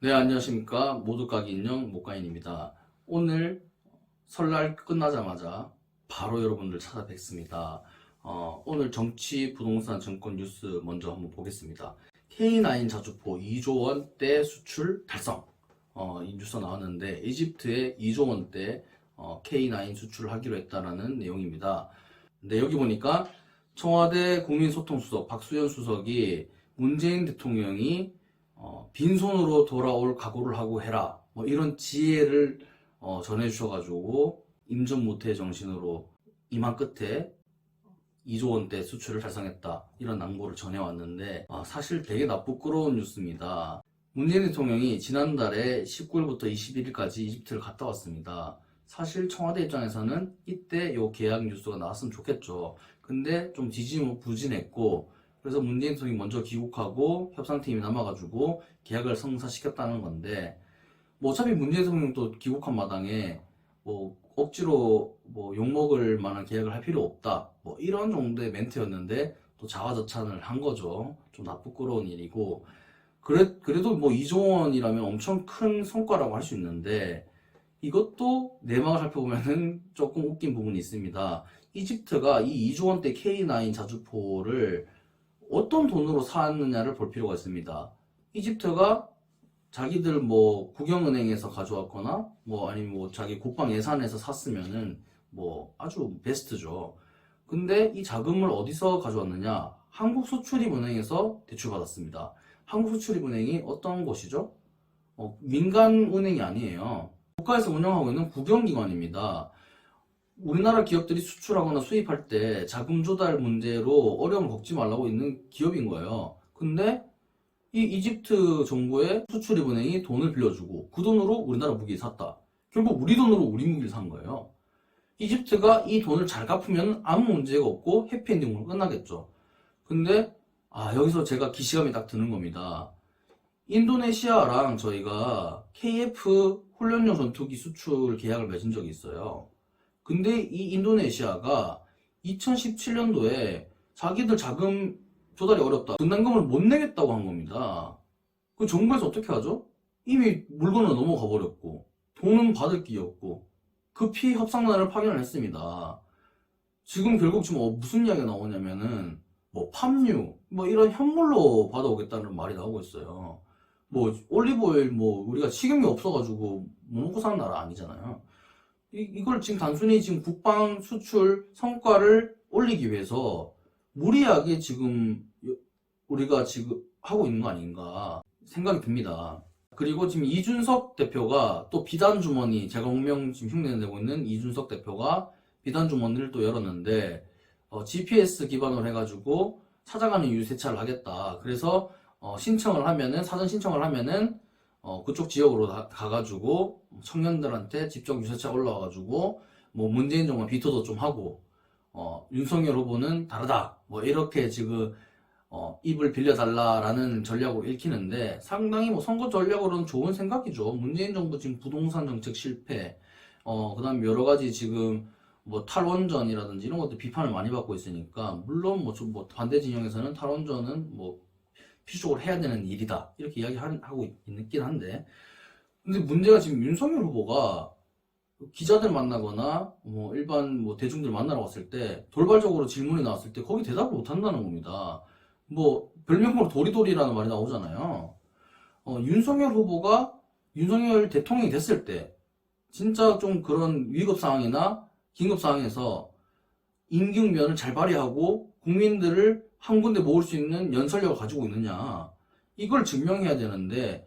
네, 안녕하십니까. 모두가기 인형 목가인입니다. 오늘 설날 끝나자마자 바로 여러분들 찾아뵙습니다. 오늘 정치, 부동산, 정권 뉴스 먼저 한번 보겠습니다. K9 자주포 2조 원대 수출 달성. 이 뉴스 나왔는데 이집트에 2조 원대 K9 수출을 하기로 했다라는 내용입니다. 근데 여기 보니까 청와대 국민소통수석 박수현 수석이 문재인 대통령이 빈손으로 돌아올 각오를 하고 해라. 뭐 이런 지혜를 전해주셔가지고 임전무태 정신으로 임한 끝에 2조 원대 수출을 달성했다. 이런 낭보를 전해왔는데 사실 되게 부끄러운 뉴스입니다. 문재인 대통령이 지난달에 19일부터 21일까지 이집트를 갔다 왔습니다. 사실 청와대 입장에서는 이때 요 계약 뉴스가 나왔으면 좋겠죠. 근데 좀 지지부진했고 그래서 문재인 대통령이 먼저 귀국하고 협상팀이 남아가지고 계약을 성사시켰다는 건데 뭐 어차피 문재인 대통령도 귀국한 마당에 뭐 억지로 뭐 욕먹을 만한 계약을 할 필요 없다 뭐 이런 정도의 멘트였는데 또 자화자찬을 한 거죠. 좀 부끄러운 일이고 그래도 뭐 2조 원이라면 엄청 큰 성과라고 할 수 있는데 이것도 내막을 살펴보면은 조금 웃긴 부분이 있습니다. 이집트가 이 2조 원대 K9 자주포를 어떤 돈으로 사왔느냐를 볼 필요가 있습니다. 이집트가 자기들 뭐 국영은행에서 가져왔거나 뭐 아니면 뭐 자기 국방 예산에서 샀으면은 뭐 아주 베스트죠. 근데 이 자금을 어디서 가져왔느냐? 한국수출입은행에서 대출받았습니다. 한국수출입은행이 어떤 곳이죠? 민간 은행이 아니에요. 국가에서 운영하고 있는 국영기관입니다. 우리나라 기업들이 수출하거나 수입할 때 자금 조달 문제로 어려움을 겪지 말라고 있는 기업인 거예요. 근데 이 이집트 정부의 수출입은행이 돈을 빌려주고 그 돈으로 우리나라 무기를 샀다. 결국 우리 돈으로 우리 무기를 산 거예요. 이집트가 이 돈을 잘 갚으면 아무 문제가 없고 해피엔딩으로 끝나겠죠. 근데 여기서 제가 기시감이 딱 드는 겁니다. 인도네시아랑 저희가 KF 훈련용 전투기 수출 계약을 맺은 적이 있어요. 근데 이 인도네시아가 2017년도에 자기들 자금 조달이 어렵다. 분담금을 못 내겠다고 한 겁니다. 그 정부에서 어떻게 하죠? 이미 물건은 넘어가 버렸고 돈은 받을 게 없고 급히 협상단을 파견을 했습니다. 지금 결국 무슨 이야기가 나오냐면은 뭐 팜유 뭐 이런 현물로 받아오겠다는 말이 나오고 있어요. 뭐 올리브오일 뭐 우리가 식용유 없어가지고 못 먹고 사는 나라 아니잖아요. 이걸 지금 단순히 지금 국방 수출 성과를 올리기 위해서 무리하게 지금 우리가 지금 하고 있는 거 아닌가 생각이 듭니다. 그리고 지금 이준석 대표가 또 비단 주머니, 제가 공명 지금 흉내내고 있는 이준석 대표가 비단 주머니를 또 열었는데 GPS 기반으로 해가지고 찾아가는 유세차를 하겠다. 그래서 신청을 하면은 사전 신청을 하면은 그쪽 지역으로 가가지고 청년들한테 직접 유세차 올라와가지고 뭐 문재인 정부 비토도 좀 하고 윤석열 후보는 다르다 뭐 이렇게 지금 입을 빌려달라라는 전략으로 읽히는데 상당히 뭐 선거 전략으로는 좋은 생각이죠. 문재인 정부 지금 부동산 정책 실패 그다음 여러 가지 지금 뭐 탈원전이라든지 이런 것도 비판을 많이 받고 있으니까 물론 뭐 반대 진영에서는 탈원전은 뭐 필수적으로 해야 되는 일이다 이렇게 이야기하고 있긴 한데 근데 문제가 지금 윤석열 후보가 기자들 만나거나 뭐 일반 뭐 대중들 만나러 갔을 때 돌발적으로 질문이 나왔을 때 거기 대답을 못 한다는 겁니다. 뭐 별명으로 도리도리라는 말이 나오잖아요. 윤석열 후보가 윤석열 대통령이 됐을 때 진짜 좀 그런 위급 상황이나 긴급 상황에서 임기응변을 잘 발휘하고 국민들을 한 군데 모을 수 있는 연설력을 가지고 있느냐 이걸 증명해야 되는데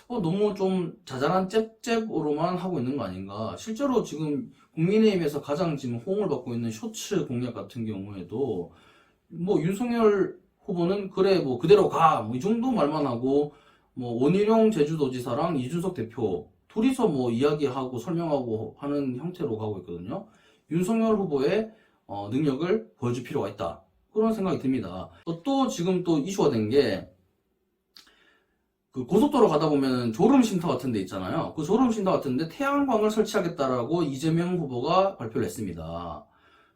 너무 좀 자잘한 잽잽으로만 하고 있는 거 아닌가. 실제로 지금 국민의힘에서 가장 지금 호응을 받고 있는 쇼츠 공약 같은 경우에도 뭐 윤석열 후보는 그래 뭐 그대로 가 뭐 이 정도 말만 하고 뭐 원희룡 제주도지사랑 이준석 대표 둘이서 뭐 이야기하고 설명하고 하는 형태로 가고 있거든요. 윤석열 후보의 능력을 보여줄 필요가 있다. 그런 생각이 듭니다. 또 지금 또 이슈가 된 게 그 고속도로 가다 보면 졸음 쉼터 같은 데 있잖아요. 그 졸음 쉼터 같은 데 태양광을 설치하겠다라고 이재명 후보가 발표를 했습니다.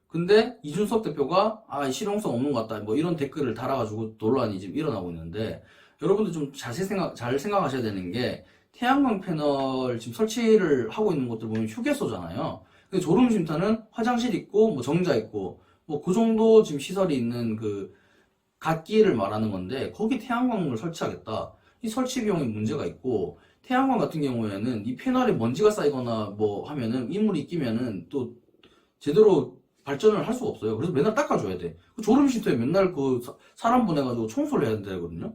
근데 이준석 대표가 실용성 없는 것 같다 뭐 이런 댓글을 달아가지고 논란이 지금 일어나고 있는데 여러분들 좀 잘 생각하셔야 되는 게 태양광 패널 지금 설치를 하고 있는 곳들 보면 휴게소잖아요. 근데 졸음쉼터는 화장실 있고 뭐 정자 있고 뭐 그 정도 지금 시설이 있는 그 갓길을 말하는 건데 거기 태양광을 설치하겠다. 이 설치 비용에 문제가 있고 태양광 같은 경우에는 이 패널에 먼지가 쌓이거나 뭐 하면은 이물이 끼면은 또 제대로 발전을 할 수가 없어요. 그래서 맨날 닦아줘야 돼. 그 졸음 쉼터에 맨날 그 사람 보내가지고 청소를 해야 되거든요.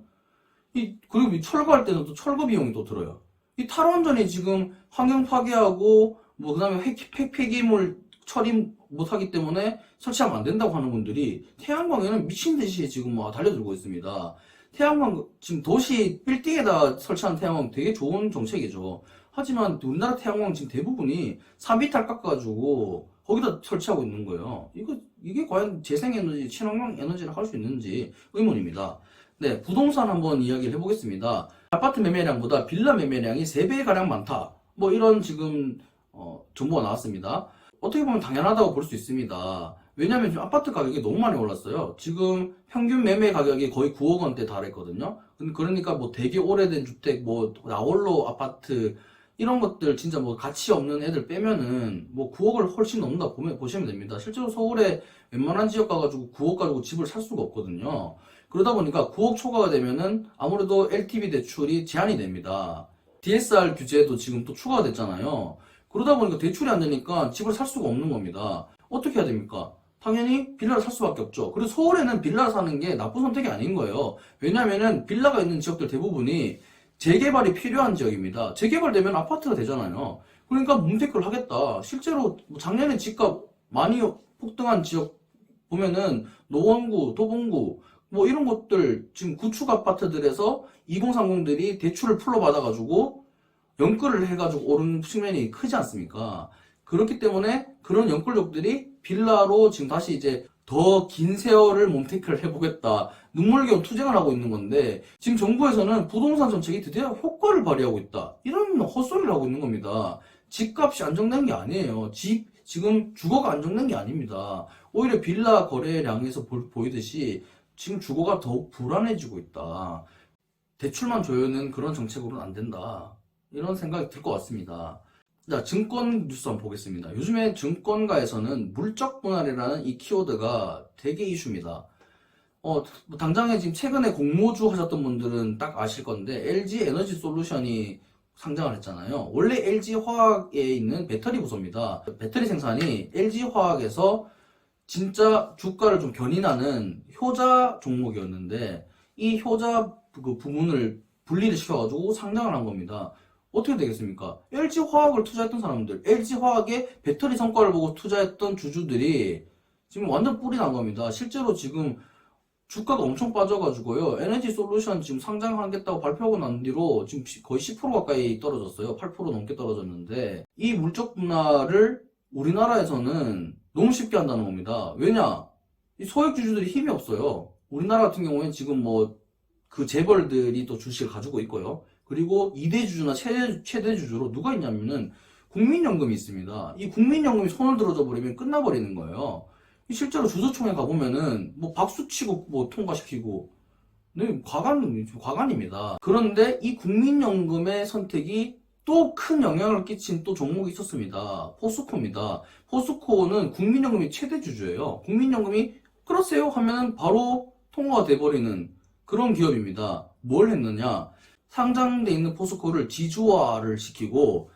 그리고 이 철거할 때는 또 철거 비용이 또 들어요. 이 탈원전이 지금 환경 파괴하고 뭐 그다음에 폐기물 처리 못하기 때문에 설치하면 안 된다고 하는 분들이 태양광에는 미친 듯이 지금 뭐 달려들고 있습니다. 태양광 지금 도시 빌딩에다 설치한 태양광 되게 좋은 정책이죠. 하지만 우리나라 태양광 지금 대부분이 3비탈 깎아가지고 거기다 설치하고 있는 거예요. 이게 과연 재생에너지, 친환경 에너지를 할 수 있는지 의문입니다. 네, 부동산 한번 이야기를 해보겠습니다. 아파트 매매량보다 빌라 매매량이 3배가량 많다. 뭐 이런 지금 정보가 나왔습니다. 어떻게 보면 당연하다고 볼 수 있습니다. 왜냐하면 지금 아파트 가격이 너무 많이 올랐어요. 지금 평균 매매 가격이 거의 9억 원대 달했거든요. 그러니까 뭐 되게 오래된 주택, 뭐 나홀로 아파트 이런 것들 진짜 뭐 가치 없는 애들 빼면은 뭐 9억을 훨씬 넘는다 보시면 됩니다. 실제로 서울에 웬만한 지역 가가지고 9억 가지고 집을 살 수가 없거든요. 그러다 보니까 9억 초과가 되면은 아무래도 LTV 대출이 제한이 됩니다. DSR 규제도 지금 또 추가가 됐잖아요. 그러다 보니까 대출이 안 되니까 집을 살 수가 없는 겁니다. 어떻게 해야 됩니까? 당연히 빌라를 살 수밖에 없죠. 그리고 서울에는 빌라를 사는 게 나쁜 선택이 아닌 거예요. 왜냐면은 빌라가 있는 지역들 대부분이 재개발이 필요한 지역입니다. 재개발되면 아파트가 되잖아요. 그러니까 뭉테크를 하겠다. 실제로 작년에 집값 많이 폭등한 지역 보면은 노원구, 도봉구 뭐 이런 곳들 지금 구축 아파트들에서 2030들이 대출을 풀로 받아가지고 연끌을 해가지고 오른 측면이 크지 않습니까? 그렇기 때문에 그런 연끌족들이 빌라로 지금 다시 이제 더 긴 세월을 몬테크를 해보겠다. 눈물겨운 투쟁을 하고 있는 건데 지금 정부에서는 부동산 정책이 드디어 효과를 발휘하고 있다. 이런 헛소리를 하고 있는 겁니다. 집값이 안정된 게 아니에요. 지금 주거가 안정된 게 아닙니다. 오히려 빌라 거래량에서 보이듯이 지금 주거가 더욱 불안해지고 있다. 대출만 줘요는 그런 정책으로는 안 된다. 이런 생각이 들 것 같습니다. 자, 증권 뉴스 한번 보겠습니다. 요즘에 증권가에서는 물적 분할이라는 이 키워드가 되게 이슈입니다. 뭐 당장에 지금 최근에 공모주 하셨던 분들은 딱 아실 건데 LG 에너지 솔루션이 상장을 했잖아요. 원래 LG 화학에 있는 배터리 부서입니다. 배터리 생산이 LG 화학에서 진짜 주가를 좀 견인하는 효자 종목이었는데 이 효자 그 부문을 분리를 시켜가지고 상장을 한 겁니다. 어떻게 되겠습니까? LG화학을 투자했던 사람들, LG화학의 배터리 성과를 보고 투자했던 주주들이 지금 완전 뿔이 난 겁니다. 실제로 지금 주가가 엄청 빠져가지고요. 에너지 솔루션 지금 상장하겠다고 발표하고 난 뒤로 지금 거의 10% 가까이 떨어졌어요. 8% 넘게 떨어졌는데 이 물적 분할을 우리나라에서는 너무 쉽게 한다는 겁니다. 왜냐? 이 소액 주주들이 힘이 없어요. 우리나라 같은 경우에는 지금 뭐 그 재벌들이 또 주식을 가지고 있고요. 그리고 2대 주주나 최대 주주로 누가 있냐면은 국민연금이 있습니다. 이 국민연금이 손을 들어줘 버리면 끝나버리는 거예요. 실제로 주주총회 가보면은 뭐 박수치고 뭐 통과시키고 네, 과간입니다. 그런데 이 국민연금의 선택이 또 큰 영향을 끼친 또 종목이 있었습니다. 포스코입니다. 포스코는 국민연금이 최대 주주예요. 국민연금이 그러세요 하면은 바로 통과가 돼버리는 그런 기업입니다. 뭘 했느냐? 상장돼 있는 포스코를 지주화를 시키고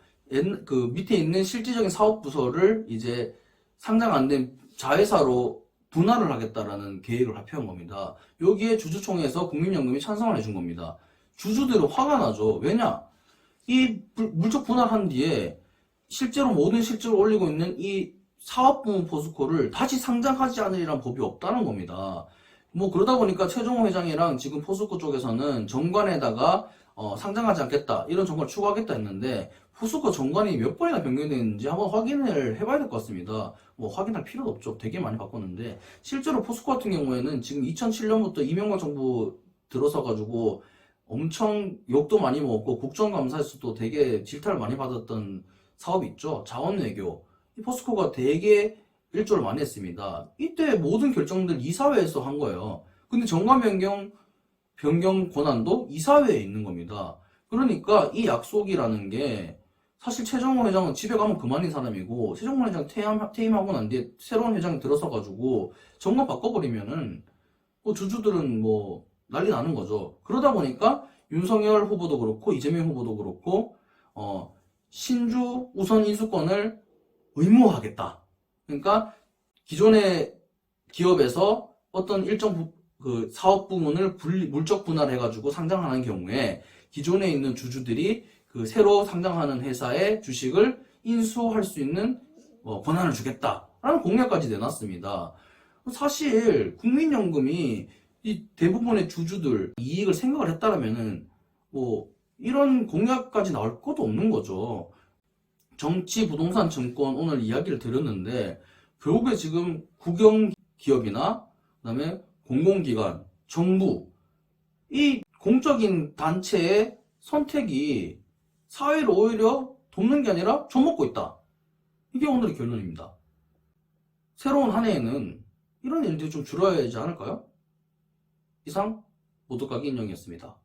그 밑에 있는 실질적인 사업 부서를 이제 상장 안 된 자회사로 분할을 하겠다라는 계획을 발표한 겁니다. 여기에 주주총회에서 국민연금이 찬성을 해준 겁니다. 주주들은 화가 나죠. 왜냐? 이 물적 분할한 뒤에 실제로 모든 실적을 올리고 있는 이 사업부문 포스코를 다시 상장하지 않으리란 법이 없다는 겁니다. 뭐 그러다 보니까 최종호 회장이랑 지금 포스코 쪽에서는 정관에다가 상장하지 않겠다 이런 정관을 추구하겠다 했는데 포스코 정관이 몇 번이나 변경됐는지 한번 확인을 해봐야 될 것 같습니다. 뭐 확인할 필요도 없죠. 되게 많이 바꿨는데 실제로 포스코 같은 경우에는 지금 2007년부터 이명박 정부 들어서 가지고 엄청 욕도 많이 먹었고 국정감사에서도 되게 질타를 많이 받았던 사업이 있죠. 자원외교. 이 포스코가 되게 일조를 많이 했습니다. 이때 모든 결정들 이사회에서 한 거예요. 근데 정관 변경 권한도 이사회에 있는 겁니다. 그러니까 이 약속이라는 게 사실 최정호 회장은 집에 가면 그만인 사람이고 최정호 회장 퇴임하고 난 뒤에 새로운 회장이 들어서가지고 정권 바꿔버리면은 뭐 주주들은 뭐 난리 나는 거죠. 그러다 보니까 윤석열 후보도 그렇고 이재명 후보도 그렇고 신주 우선 인수권을 의무화하겠다. 그러니까 기존의 기업에서 어떤 일정 그 사업 부문을 물적 분할해가지고 상장하는 경우에 기존에 있는 주주들이 그 새로 상장하는 회사의 주식을 인수할 수 있는 권한을 주겠다라는 공약까지 내놨습니다. 사실 국민연금이 이 대부분의 주주들 이익을 생각을 했다라면은 뭐 이런 공약까지 나올 것도 없는 거죠. 정치, 부동산, 증권 오늘 이야기를 드렸는데 결국에 지금 국영기업이나 그다음에 공공기관, 정부 이 공적인 단체의 선택이 사회를 오히려 돕는 게 아니라 좀먹고 있다. 이게 오늘의 결론입니다. 새로운 한 해에는 이런 일들이 좀 줄어야 하지 않을까요? 이상 모두가기 인형이었습니다.